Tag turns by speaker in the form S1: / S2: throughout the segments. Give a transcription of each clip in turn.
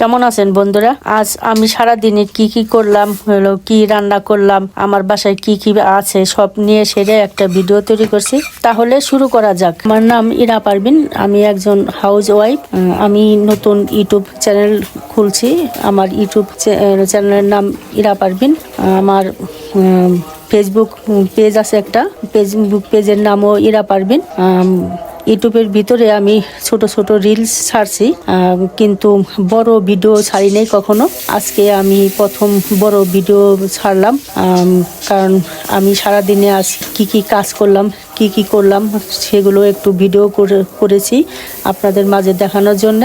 S1: কেমন আছেন বন্ধুরা? আজ আমি সারা দিনে কি করলাম, কি রান্না করলাম, আমার বাসায় কি আছে সব নিয়ে সেরে একটা ভিডিও তৈরি করছি। তাহলে শুরু করা যাক। আমার নাম ইরা পারভিন, আমি একজন হাউস ওয়াইফ। আমি নতুন ইউটিউব চ্যানেল খুলছি। আমার ইউটিউব চ্যানেলের নাম ইরা পারভিন। আমার ফেসবুক পেজ আছে একটা, ফেসবুক পেজের নামও ইরা পারভিন। ইউটিউবের ভিতরে আমি ছোট ছোট রিলস ছাড়ছি, কিন্তু বড় ভিডিও ছাড়ি নাই কখনো। আজকে আমি প্রথম বড় ভিডিও ছাড়লাম, কারণ আমি সারাদিনে আজ কি কাজ করলাম, কি করলাম সেগুলো একটু ভিডিও করেছি আপনাদের মাঝে দেখানোর জন্য।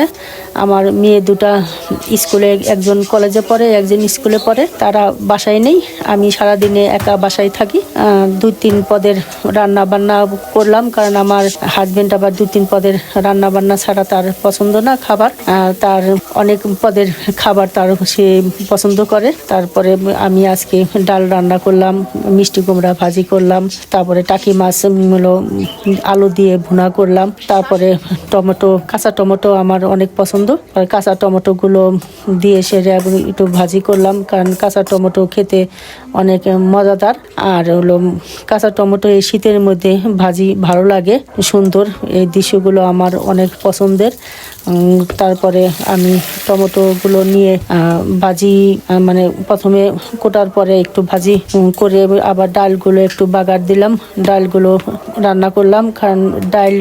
S1: আমার মেয়ে দুটা স্কুলে, একজন কলেজে পড়ে, একজন স্কুলে পড়ে, তারা বাসায় নেই। আমি সারাদিনে একা বাসায় থাকি। 2-3 পদের রান্না বান্না করলাম, কারণ আমার হাজবেন্ড আবার 2-3 পদের রান্না বান্না ছাড়া তার পছন্দ না খাবার। তার অনেক পদের খাবার তার সে পছন্দ করে। তারপরে আমি আজকে ডাল রান্না করলাম, মিষ্টি কুমড়া ভাজি করলাম, তারপরে টাকি মাছ আলু দিয়ে ভুনা করলাম, তারপরে টমেটো, কাঁচা টমেটো আমার অনেক পছন্দ, আর কাঁচা টমেটো গুলো দিয়ে সেরে একটু ভাজি করলাম, কারণ কাঁচা টমেটো খেতে অনেক মজাদার। আর কাঁচা টমেটো এই শীতের মধ্যে ভাজি ভালো লাগে, সুন্দর। এই দৃশ্যগুলো আমার অনেক পছন্দের। তারপরে আমি টমেটোগুলো নিয়ে ভাজি, মানে প্রথমে কোটার পরে একটু ভাজি করে আবার ডালগুলো একটু বাগার দিলাম, ডালগুলো রান্না করলাম। কারণ ডাল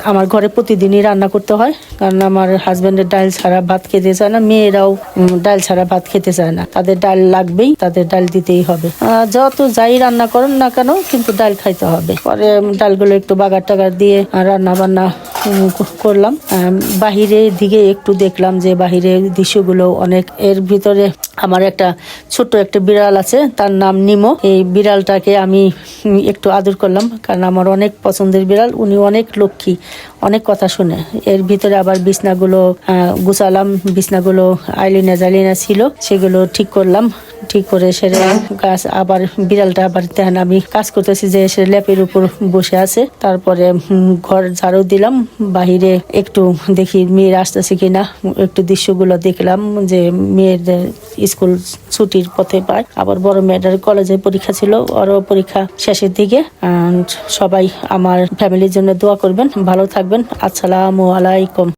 S1: আমার ঘরে প্রতিদিনই রান্না করতে হয়, কারণ আমার হাজবেন্ডের ডাল ছাড়া ভাত খেতে চায় না, মেয়েরাও ডাল ছাড়া ভাত খেতে চায় না, তাদের ডাল লাগবেই, তাদের ডাল দিতেই হবে। যত যাই রান্না করেন না কেন, কিন্তু ডাল খাইতে হবে। পরে ডালগুলো একটু বাগার টাগার দিয়ে রান্না বান্না করলাম। বাহিরের দিকে একটু দেখলাম যে বাহিরের দৃশ্যগুলো অনেক। এর ভিতরে আমার একটা ছোট্ট একটা বিড়াল আছে, তার নাম নিমো। এই বিড়ালটাকে আমি একটু আদর করলাম, কারণ আমার অনেক পছন্দের বিড়াল। উনি অনেক লক্ষ্মী, অনেক কথা শুনে। এর ভিতরে আবার বিছনাগুলো গুছালাম, বিছনাগুলো আইলিনা ছিল, সেগুলো ঠিক করলাম। ঠিক করে সেরে গাছ আবার বিড়ালটা আবার দেখেন আমি কাজ করতেছি যে সে ল্যাপের উপর বসে আছে। তারপরে ঘর ঝাড়ু দিলাম, বাহিরে একটু দেখি মেয়ের আসতেছে কিনা, একটু দৃশ্যগুলো দেখলাম যে মেয়ের স্কুল ছুটির পথে পায়। আবার বড় মেয়েটার কলেজে পরীক্ষা ছিল, ওরও পরীক্ষা শেষের দিকে। সবাই আমার ফ্যামিলির জন্য দোয়া করবেন, ভালো থাকবেন। আসসালামু আলাইকুম।